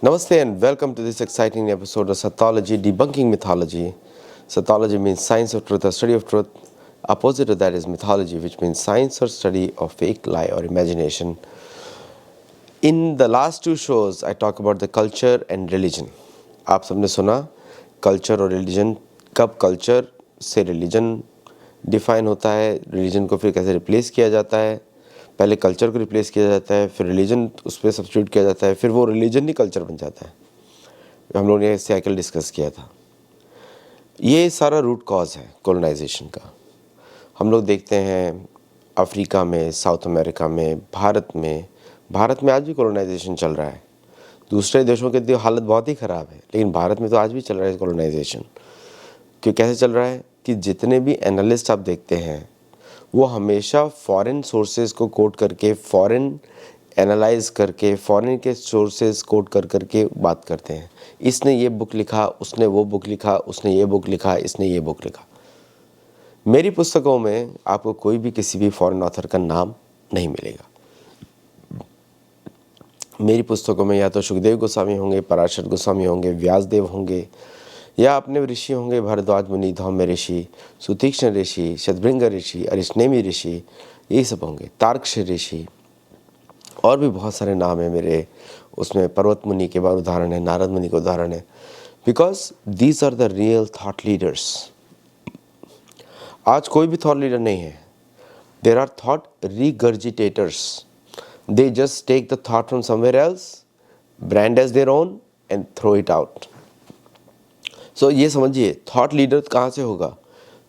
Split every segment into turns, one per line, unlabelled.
Namaste and welcome to this exciting episode of Sattology, debunking mythology. Sattology means science of truth or study of truth. Opposite of that is mythology, which means science or study of fake, lie or imagination. In the last two shows, I talk about the culture and religion. आप सबने सुना culture और religion, कब culture से religion define होता है, religion को फिर कैसे replace किया जाता है, पहले कल्चर को रिप्लेस किया जाता है, फिर रिलीजन उस पर सब्स्टिट्यूट किया जाता है, फिर वो रिलीजन ही कल्चर बन जाता है। हम लोगों ने साइकिल डिस्कस किया था। ये सारा रूट कॉज है कॉलोनाइजेशन का। हम लोग देखते हैं अफ्रीका में, साउथ अमेरिका में, भारत में आज भी कॉलोनाइजेशन चल रहा है। दूसरे देशों की तो हालत बहुत ही ख़राब है, लेकिन भारत में तो आज भी चल रहा है कॉलोनाइजेशन। क्यों कैसे चल रहा है कि जितने भी एनालिस्ट आप देखते हैं वो हमेशा फॉरेन सोर्सेज को कोट करके, फॉरेन एनालाइज करके, फॉरेन के सोर्सेज कोट कर करके बात करते हैं। इसने ये बुक लिखा, उसने वो बुक लिखा, उसने ये बुक लिखा, इसने ये बुक लिखा। मेरी पुस्तकों में आपको कोई भी किसी भी फॉरेन ऑथर का नाम नहीं मिलेगा। मेरी पुस्तकों में या तो सुखदेव गोस्वामी होंगे, पराशर गोस्वामी होंगे, व्यासदेव होंगे, या अपने ऋषि होंगे भारद्वाज मुनि, धौम्य ऋषि, सुतीक्ष्ण ऋषि, शतभृंग ऋषि, अरिष्णेमी ऋषि, यही सब होंगे, तार्क्ष ऋषि, और भी बहुत सारे नाम हैं मेरे उसमें। पर्वत मुनि के बाद उदाहरण है, नारद मुनि का उदाहरण है, because these are the real thought leaders. आज कोई भी थॉट लीडर नहीं है। There are thought regurgitators. They just take the thought from somewhere else, brand as their own and throw it out. So ये समझिए थॉट लीडर कहाँ से होगा।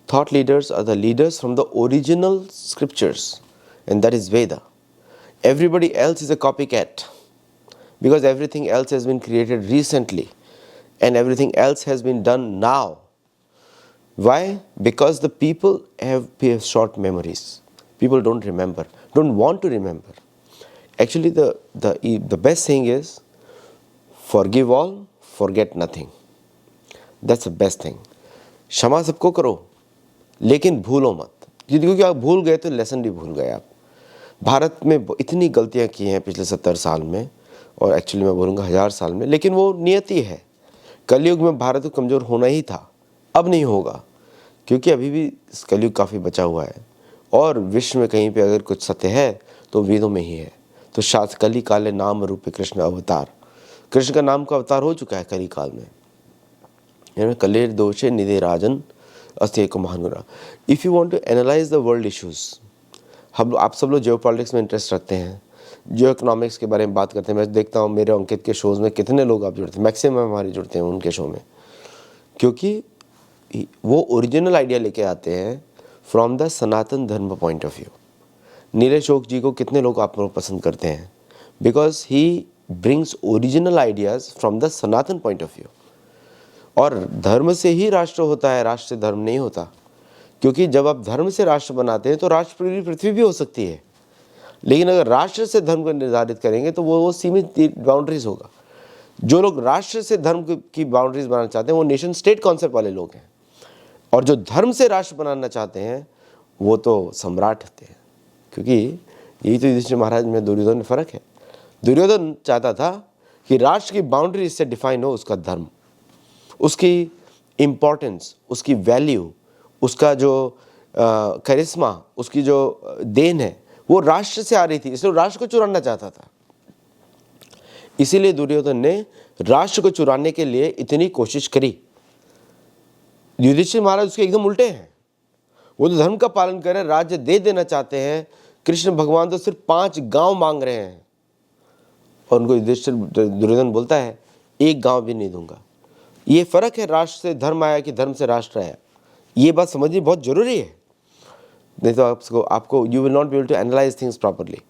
Thought leaders are the leaders from the original scriptures and that is Veda. Everybody else is a copy cat because everything else has been created recently and everything else has been done now. Why? Because the people have short memories. People don't remember, don't want to remember. Actually the best thing is forgive all, forget nothing. That's the best thing. क्षमा सबको करो लेकिन भूलो मत, क्योंकि आप भूल गए तो लेसन भी भूल गए आप। भारत में इतनी गलतियां की हैं पिछले 70 साल में, और एक्चुअली मैं बोलूँगा 1000 साल में, लेकिन वो नियति है। कलयुग में भारत को कमज़ोर होना ही था, अब नहीं होगा, क्योंकि अभी भी कलयुग काफ़ी बचा हुआ है। और विश्व में कहीं पे अगर कुछ सत्य है तो वेदों में ही है। तो शास्त्र कली काले नाम रूपे कृष्ण अवतार, कृष्ण का नाम का अवतार हो चुका है कली काल में। कलेर दोषे निधे राजन अस्त्य को महानुरा. If you want to analyse the world issues, आप सब लोग जियो पॉलिटिक्स में इंटरेस्ट रखते हैं, जियो इकोनॉमिक्स के बारे में बात करते हैं। मैं देखता हूँ मेरे अंकित के शोज़ में कितने लोग आप जुड़ते हैं, मैक्सिमम हमारे जुड़ते हैं उनके शो में, क्योंकि वो ओरिजिनल आइडिया लेके आते हैं फ्रॉम द सनातन धर्म पॉइंट ऑफ व्यू. नीले शोक जी को कितने लोग आप लोग पसंद करते हैं, because he brings original ideas from the Sanatan point of view. और धर्म से ही राष्ट्र होता है, राष्ट्र से धर्म नहीं होता. क्योंकि जब आप धर्म से राष्ट्र बनाते हैं तो राष्ट्र पूरी पृथ्वी भी हो सकती है, लेकिन अगर राष्ट्र से धर्म को निर्धारित करेंगे तो वो सीमित बाउंड्रीज होगा. जो लोग राष्ट्र से धर्म की बाउंड्रीज बनाना चाहते हैं वो नेशन स्टेट कॉन्सेप्ट वाले लोग हैं, और जो धर्म से राष्ट्र बनाना चाहते हैं वो तो सम्राट होते हैं. क्योंकि यही तो युधिष्ठिर महाराज में दुर्योधन में फ़र्क है. दुर्योधन चाहता था कि राष्ट्र की बाउंड्री इससे डिफाइन हो, उसका धर्म, उसकी इम्पोर्टेंस, उसकी वैल्यू, उसका जो करिश्मा, उसकी जो देन है वो राष्ट्र से आ रही थी, इसलिए राष्ट्र को चुराना चाहता था. इसीलिए दुर्योधन ने राष्ट्र को चुराने के लिए इतनी कोशिश करी. युधिष्ठिर महाराज उसके एकदम उल्टे हैं. वो तो धर्म का पालन कर रहे हैं, राज्य दे देना चाहते हैं. कृष्ण भगवान तो सिर्फ 5 गांव मांग रहे हैं, और उनको युधिष्ठिर दुर्योधन बोलता है 1 गांव भी नहीं दूंगा. ये फ़र्क है, राष्ट्र से धर्म आया कि धर्म से राष्ट्र आया. ये बात समझनी बहुत ज़रूरी है, नहीं तो आपको you will not be able to analyse things properly.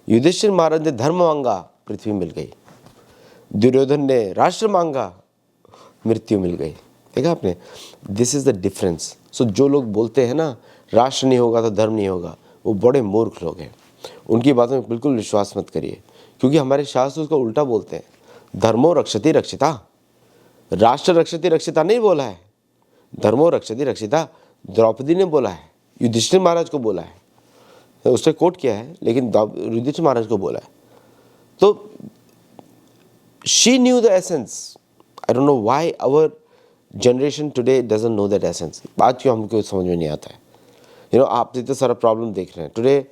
Yudhishthir Maharaj ने धर्म मांगा, पृथ्वी मिल गई. दुर्योधन ने राष्ट्र मांगा, मृत्यु मिल गई. देखा आपने, दिस इज़ द डिफरेंस. सो जो लोग बोलते हैं ना राष्ट्र नहीं होगा तो धर्म नहीं होगा, वो बड़े मूर्ख लोग हैं. उनकी बातों में बिल्कुल विश्वास मत करिए, क्योंकि हमारे शास्त्र उसको उल्टा बोलते हैं. धर्मो रक्षति रक्षिता, राष्ट्र रक्षति रक्षिता नहीं बोला है, धर्मो रक्षति रक्षिता द्रौपदी ने बोला है, युधिष्ठिर महाराज को बोला है, उसने कोट किया है, लेकिन युधिष्ठिर महाराज को बोला है. तो She knew the essence. I don't know why our generation today doesn't know that essence. बात क्यों हमको समझ में नहीं आता है. You know, आप इतना सारा प्रॉब्लम देख रहे हैं. Today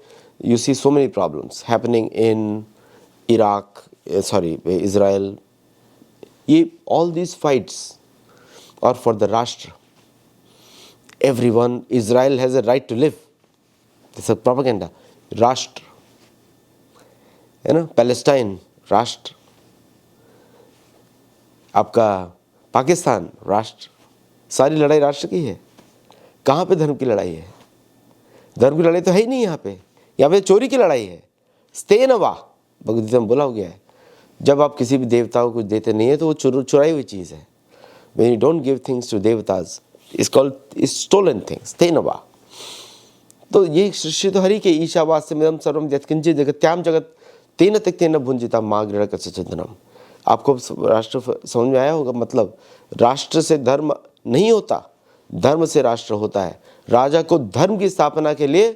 you see so many problems happening in Iraq, Israel. All these fights are for the Rashtra. Everyone, Israel has a right to live. This is propaganda. Rashtra. है ना, Palestine राष्ट्र, आपका पाकिस्तान राष्ट्र. सारी लड़ाई राष्ट्र की है. कहाँ पे धर्म की लड़ाई है? धर्म की लड़ाई तो है ही नहीं यहाँ पे चोरी की लड़ाई है. स्तेनवा भगवदगीता में बोला हो गया है, जब आप किसी भी देवता को कुछ देते नहीं है तो वो चुराई हुई चीज़ है. When you don't give things to devatas, it's called stolen things. स्तेनवा. तो ये सृष्टि तो हरि के ईशावास्यमिदं सर्वं यत्किंचित् जगत्याम जगत तेन त्यक्तेन भुंजिता मां गृहकच्चिदनम. आपको राष्ट्र समझ में आया होगा. मतलब राष्ट्र से धर्म नहीं होता, धर्म से राष्ट्र होता है. राजा को धर्म की स्थापना के लिए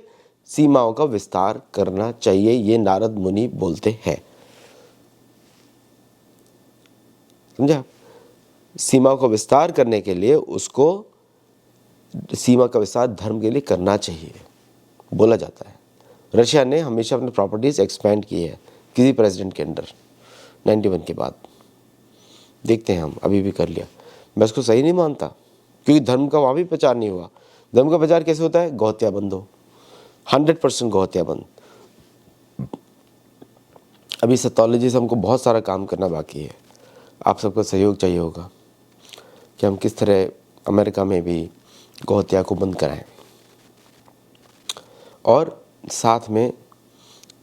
सीमाओं का विस्तार करना चाहिए, ये नारद मुनि बोलते हैं. समझा? सीमाओं का विस्तार करने के लिए उसको सीमा का विस्तार धर्म के लिए करना चाहिए, बोला जाता है. रशिया ने हमेशा अपनी प्रॉपर्टीज एक्सपेंड की है किसी प्रेसिडेंट के अंडर 91 के बाद. देखते हैं हम, अभी भी कर लिया. मैं उसको सही नहीं मानता, क्योंकि धर्म का वहाँ भी प्रचार नहीं हुआ. धर्म का प्रचार कैसे होता है? गौहत्या बंद हो, 100% गौहत्या बंद. अभी सैटोलॉजी से हमको बहुत सारा काम करना बाकी है. आप सबका सहयोग चाहिए होगा कि हम किस तरह अमेरिका में भी गौहत्या को बंद कराएं, और साथ में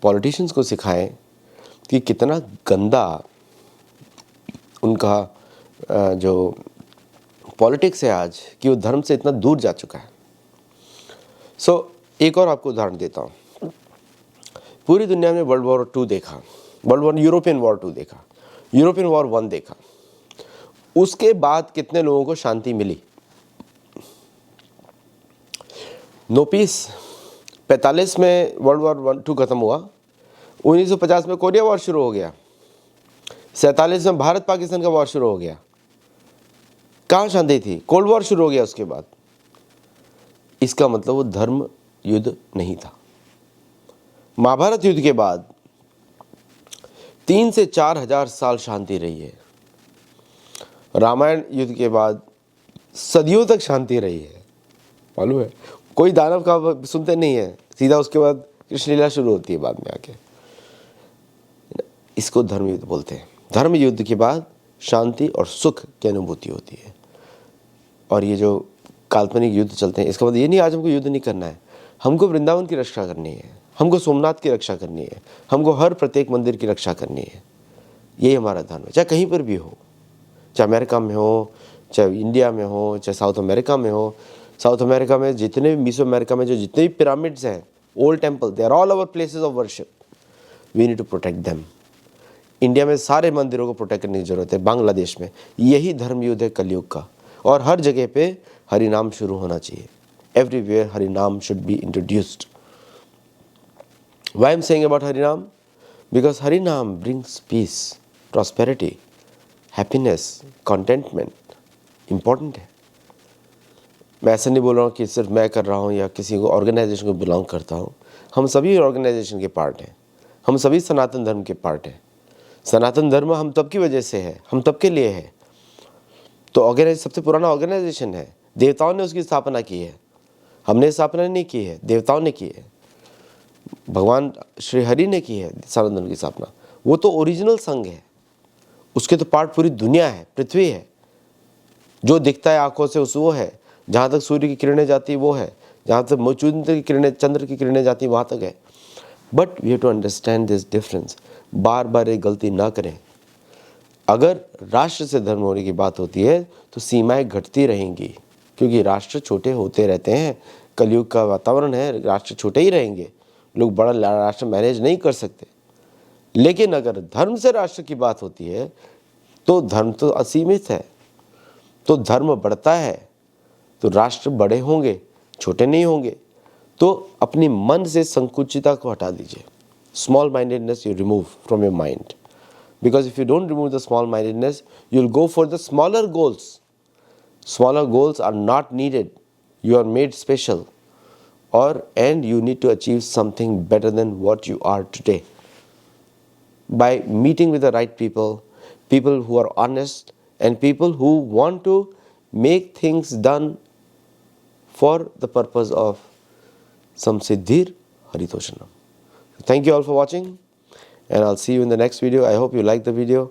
पॉलिटिशियंस को सिखाएं कि कितना गंदा उनका जो पॉलिटिक्स है आज, कि वो धर्म से इतना दूर जा चुका है. एक और आपको उदाहरण देता हूँ. पूरी दुनिया में वर्ल्ड वॉर 2 देखा, यूरोपियन वॉर 2 देखा, यूरोपियन वॉर 1 देखा. उसके बाद कितने लोगों को शांति मिली? No piece. 45 में वर्ल्ड वॉर 2 खत्म हुआ, 1950 में कोरिया वॉर शुरू हो गया, 47 में भारत पाकिस्तान का वॉर शुरू हो गया. कहाँ शांति थी? कोल्ड वॉर शुरू हो गया उसके बाद. इसका मतलब वो धर्म युद्ध नहीं था. महाभारत युद्ध के बाद 3 से 4 हजार साल शांति रही है. रामायण युद्ध के बाद सदियों तक शांति रही है. मालूम है? कोई दानव का सुनते नहीं है, सीधा उसके बाद कृष्ण लीला शुरू होती है बाद में आके. इसको धर्म युद्ध बोलते हैं. धर्म युद्ध के बाद शांति और सुख की अनुभूति होती है. और ये जो काल्पनिक युद्ध चलते हैं, इसका मतलब ये नहीं आज हमको युद्ध नहीं करना है. हमको वृंदावन की रक्षा करनी है, हमको सोमनाथ की रक्षा करनी है, हमको हर प्रत्येक मंदिर की रक्षा करनी है. यही हमारा धर्म है, चाहे कहीं पर भी हो, चाहे अमेरिका में हो, चाहे इंडिया में हो, चाहे साउथ अमेरिका में हो. साउथ अमेरिका में जितने भी, मिसो अमेरिका में जो जितने भी पिरामिड्स हैं, old temple, they are all our places of worship. We need to protect them. India में सारे मंदिरों को प्रोटेक्ट करने की जरूरत है. बांग्लादेश में यही धर्म युद्ध है कलयुग का. और हर जगह पे हरि नाम शुरू होना चाहिए. Everywhere Hari naam should be introduced. Why I am saying about Hari naam? Because Hari naam brings peace, prosperity, happiness, contentment. Important है. मैं ऐसे नहीं बोल रहा हूँ कि सिर्फ मैं कर रहा हूँ या किसी को ऑर्गेनाइजेशन को बिलोंग करता हूँ. हम सभी ऑर्गेनाइजेशन के पार्ट हैं, हम सभी सनातन धर्म के पार्ट हैं. सनातन धर्म हम तब की वजह से है, हम तब के लिए है. तो ऑर्गेनाइज सबसे पुराना ऑर्गेनाइजेशन है. देवताओं ने उसकी स्थापना की है, हमने स्थापना नहीं की है, देवताओं ने की है. भगवान श्री हरि ने की है सनातन धर्म की स्थापना. वो तो ओरिजिनल संघ है, उसके तो पार्ट पूरी दुनिया है, पृथ्वी है. जो दिखता है आंखों से उस वो है. जहाँ तक सूर्य की किरणें जाती है वो है, जहाँ तक चंद्र की किरणें, चंद्र की किरणें जाती है वहाँ तक है. But we have to understand this difference. बार बार ये गलती ना करें. अगर राष्ट्र से धर्म होने की बात होती है तो सीमाएं घटती रहेंगी, क्योंकि राष्ट्र छोटे होते रहते हैं. कलयुग का वातावरण है, राष्ट्र छोटे ही रहेंगे. लोग बड़ा राष्ट्र मैनेज नहीं कर सकते. लेकिन अगर धर्म से राष्ट्र की बात होती है तो धर्म तो असीमित है, तो धर्म बढ़ता है तो राष्ट्र बड़े होंगे, छोटे नहीं होंगे. तो अपनी मन से संकुचितता को हटा दीजिए. Small mindedness you remove from your mind. Because if you don't remove the small-mindedness, you'll go for the smaller goals. Smaller goals are not needed. You are made special. And you need to achieve something better than what you are today. By meeting with the right people, people who are honest, and people who want to make things done for the purpose of some Siddhir Haritoshanam. Thank you all for watching, and I'll see you in the next video. I hope you like the video.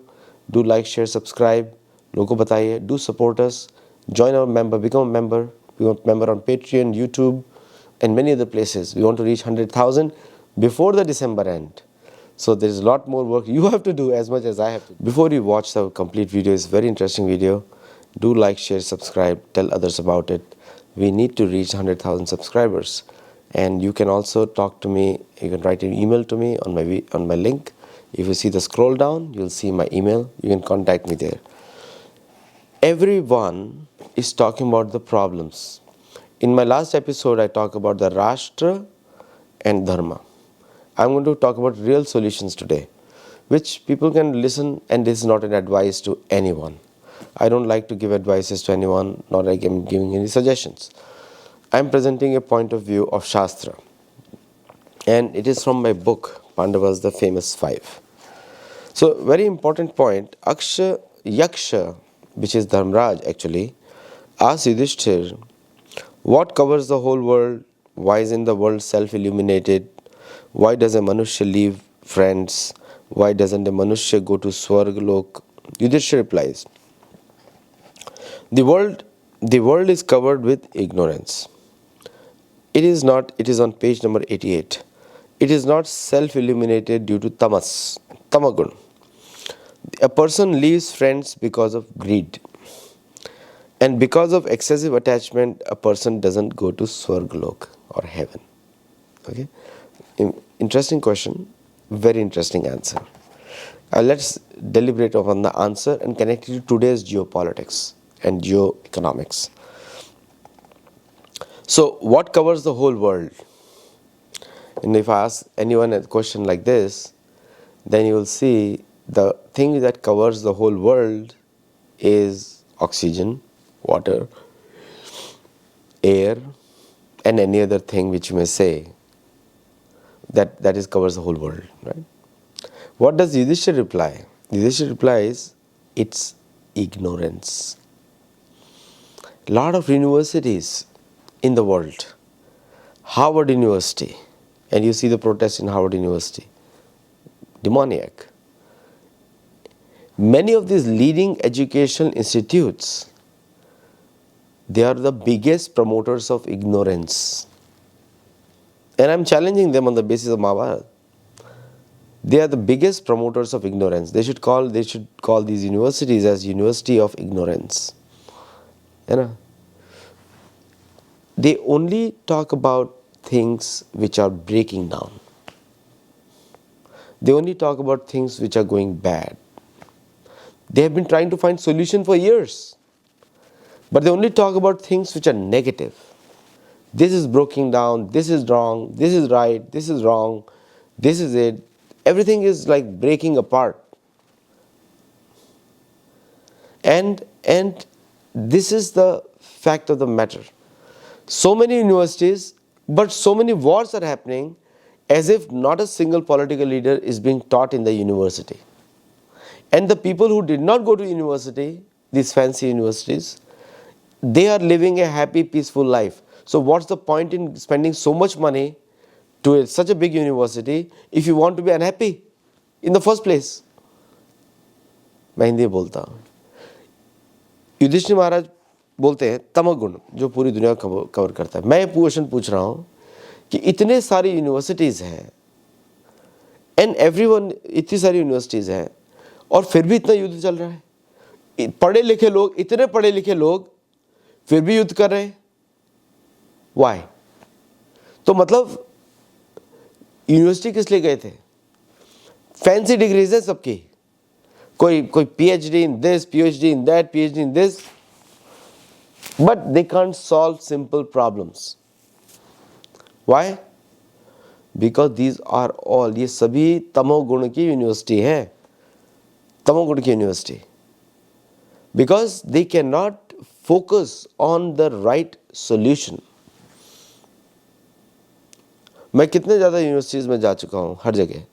Do like, share, subscribe. Loko bataiye. Do support us. Join our member. Become a member. Become a member on Patreon, YouTube, and many other places. We want to reach 100,000 before the December end. So there is a lot more work you have to do as much as I have to do. Before you watch the complete video, it's a very interesting video. Do like, share, subscribe, tell others about it. We need to reach 100,000 subscribers. And you can also talk to me. You can write an email to me on my link. If you see the scroll down, you'll see my email. You can contact me there. Everyone is talking about the problems. In my last episode, I talked about the Rashtra and Dharma. I'm going to talk about real solutions today, which people can listen, and this is not an advice to anyone. I don't like to give advices to anyone, nor like I'm giving any suggestions. I'm presenting a point of view of Shastra, and it is from my book, Pandavas, the Famous Five. So, very important point, Yaksha, which is Dharmaraj actually, asked Yudhishthir, what covers the whole world? Why isn't the world self-illuminated? Why does a Manushya leave friends? Why doesn't a Manushya go to Swargalok? Yudhishthira replies, the world is covered with ignorance. It is on page number 88. It is not self-illuminated due to tamagun. A person leaves friends because of greed. And because of excessive attachment, a person doesn't go to Swargalok or heaven. Okay? Interesting question, very interesting answer. Let's deliberate upon the answer and connect it to today's geopolitics and geoeconomics. So, what covers the whole world? And if I ask anyone a question like this, then you will see the thing that covers the whole world is oxygen, water, air, and any other thing which you may say. That is covers the whole world, right? What does Yudhishthira reply? Yudhishthira replies, it's ignorance. Lot of universities in the world, Harvard University, and you see the protest in Harvard University, demoniac. Many of these leading educational institutes, they are the biggest promoters of ignorance. And I'm challenging them on the basis of Mahabharata. They are the biggest promoters of ignorance. They should call these universities as University of Ignorance. You know? They only talk about things which are breaking down. They only talk about things which are going bad. They have been trying to find solution for years. But they only talk about things which are negative. This is breaking down, this is wrong, this is right, this is wrong, this is it. Everything is like breaking apart. And this is the fact of the matter. So many universities, but so many wars are happening as if not a single political leader is being taught in the university. And the people who did not go to university, these fancy universities, they are living a happy, peaceful life. So what's the point in spending so much money to such a big university if you want to be unhappy in the first place? मैं हिंदी बोलता हूँ. युधिष्ठिर महाराज बोलते हैं तमोगुण जो पूरी दुनिया को कवर करता है. मैं ये क्वेश्चन पूछ रहा हूँ कि इतने सारी यूनिवर्सिटीज़ हैं एंड एवरीवन, इतनी सारी यूनिवर्सिटीज़ हैं और फिर भी इतना युद्ध चल रहा है. पढ़े लिखे लोग, इतने पढ़े लिखे लोग फिर भी युद्ध कर रहे हैं. वाई? तो मतलब यूनिवर्सिटी किस लिए गए थे? फैंसी डिग्रीज है सबकी. कोई PhD in this, PhD in that, PhD in this, but they can't solve simple problems. Why? Because these are all, ये सभी तमोगुण की यूनिवर्सिटी है. तमोगुण की university, because they cannot focus on the right solution. मैं कितने ज़्यादा यूनिवर्सिटीज़ में जा चुका हूँ, हर जगह,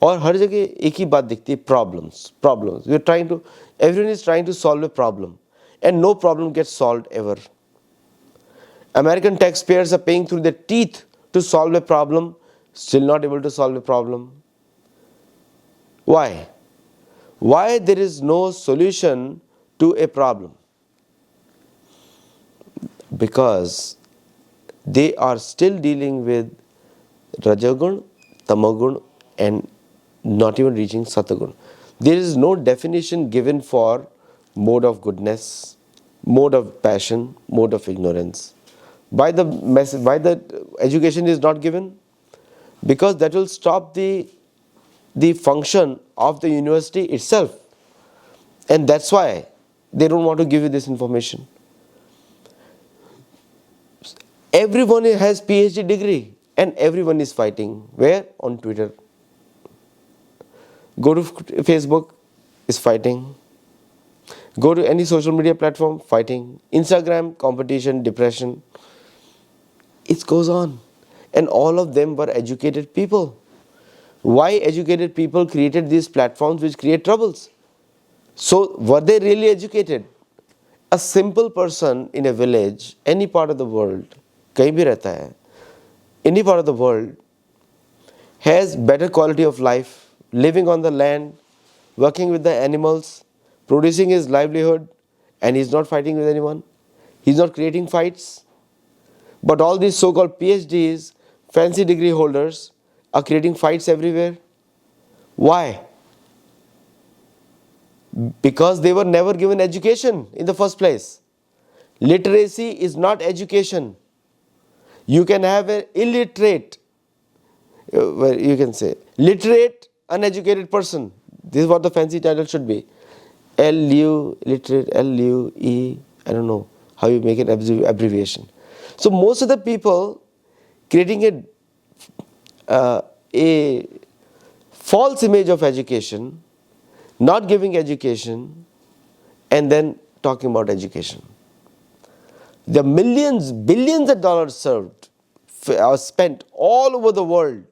और हर जगह एक ही बात दिखती है, problems problems. We are trying to, everyone is trying to solve a problem and no problem gets solved ever. American taxpayers are paying through their teeth to solve a problem, still not able to solve a problem. Why? Why there is no solution to a problem? Because they are still dealing with Rajagun, Tamagun, and not even reaching Satagun. There is no definition given for mode of goodness, mode of passion, mode of ignorance. Why the education is not given? Because that will stop the function of the university itself, and that's why they don't want to give you this information. Everyone has PhD degree and everyone is fighting. Where? On Twitter. Go to Facebook, is fighting. Go to any social media platform, fighting. Instagram, competition, depression. It goes on. And all of them were educated people. Why educated people created these platforms which create troubles? So were they really educated? A simple person in a village, any part of the world, कहीं भी रहता है, any part of the world, has better quality of life, living on the land, working with the animals, producing his livelihood, and he's not fighting with anyone. He's not creating fights. But all these so-called PhDs, fancy degree holders, are creating fights everywhere. Why? Because they were never given education in the first place. Literacy is not education. You can have an illiterate, you can say, literate, uneducated person. This is what the fancy title should be. LU, literate, LUE, I don't know how you make an abbreviation. So most of the people creating a false image of education, not giving education, and then talking about education. The millions, billions of dollars served are spent all over the world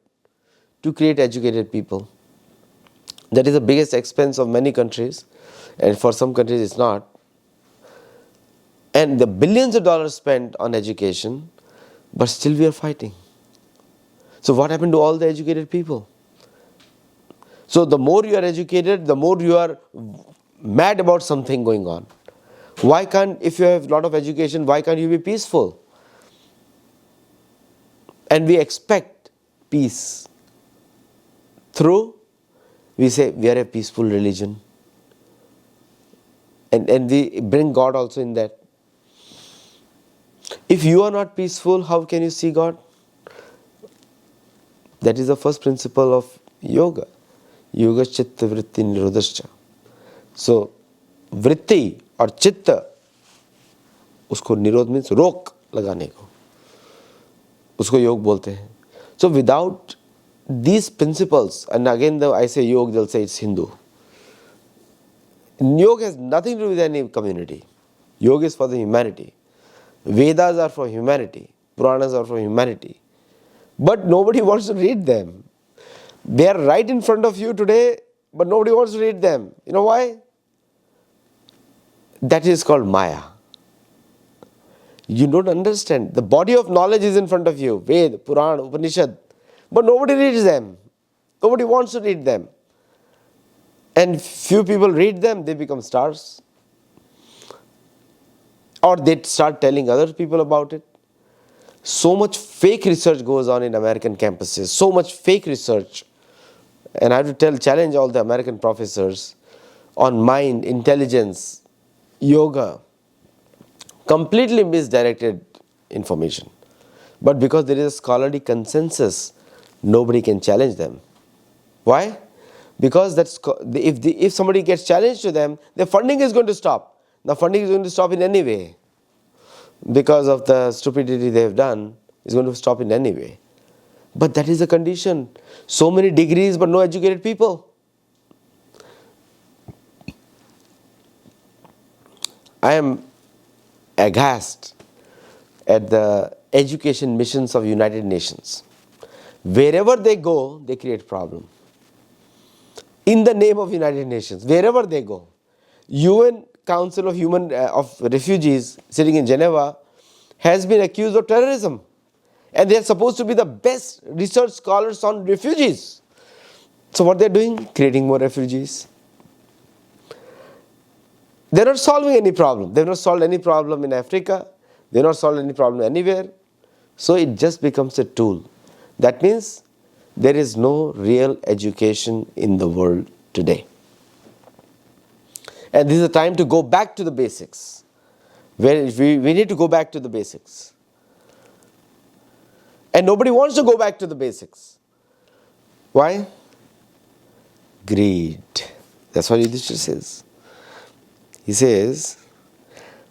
to create educated people. That is the biggest expense of many countries, and for some countries it's not. And the billions of dollars spent on education, but still we are fighting. So what happened to all the educated people? So the more you are educated, the more you are mad about something going on. Why can't, if you have a lot of education, why can't you be peaceful? And we expect peace through, we say we are a peaceful religion. And we bring God also in that. If you are not peaceful, how can you see God? That is the first principle of yoga. Yoga chitta vritti nirodhascha. So, vritti और चित्त, उसको निरोध means रोक लगाने को, उसको योग बोलते हैं. So without these principles, and again I say yoga, they'll say it's Hindu. Yoga has nothing to do with any community. Yoga is for the humanity. Vedas are for humanity. Puranas are for humanity. But nobody wants to read them. They are right in front of you today, but nobody wants to read them. You know why? That is called Maya. You don't understand. The body of knowledge is in front of you. Ved, Puran, Upanishad. But nobody reads them. Nobody wants to read them. And few people read them, they become stars. Or they start telling other people about it. So much fake research goes on in American campuses. So much fake research. And I have to challenge all the American professors on mind, intelligence, yoga, completely misdirected information. But because there is a scholarly consensus, nobody can challenge them. Why? Because if somebody gets challenged to them, the funding is going to stop. The funding is going to stop in any way. Because of the stupidity they have done, it's going to stop in any way. But that is the condition. So many degrees but no educated people. I am aghast at the education missions of United Nations. Wherever they go, they create problem. In the name of United Nations, wherever they go, UN Council of of Refugees sitting in Geneva has been accused of terrorism, and they are supposed to be the best research scholars on refugees. So what they are doing? Creating more refugees. They are not solving any problem. They have not solved any problem in Africa. They have not solved any problem anywhere. So it just becomes a tool. That means there is no real education in the world today. And this is a time to go back to the basics. Where we need to go back to the basics. And nobody wants to go back to the basics. Why? Greed. That's what Yudhishthira says. He says,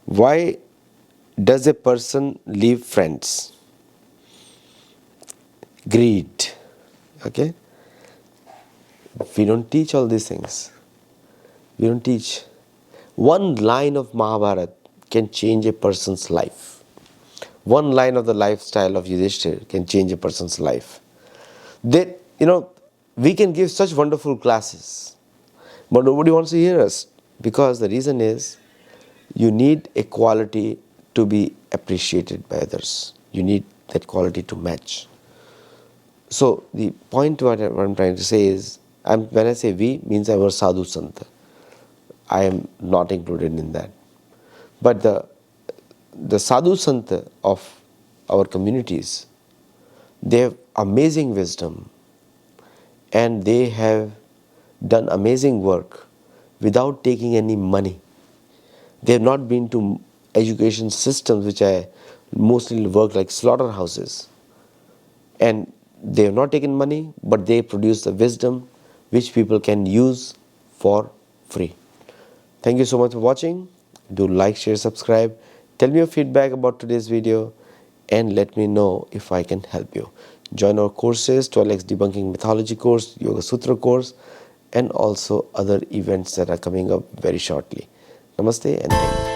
why does a person leave friends? Greed. Okay? We don't teach all these things. We don't teach. One line of Mahabharata can change a person's life. One line of the lifestyle of Yudhishthira can change a person's life. We can give such wonderful classes, but nobody wants to hear us, because the reason is you need a quality to be appreciated by others. You need that quality to match. So the point what I'm trying to say is, when I say we, means our sadhu santa. I am not included in that. But the sadhu santa of our communities, they have amazing wisdom, and they have done amazing work without taking any money. They have not been to education systems which I mostly work like slaughterhouses. And they have not taken money, but they produce the wisdom which people can use for free. Thank you so much for watching. Do like, share, subscribe. Tell me your feedback about today's video and let me know if I can help you. Join our courses, 12x Debunking Mythology course, Yoga Sutra course, and also other events that are coming up very shortly. Namaste and thank you.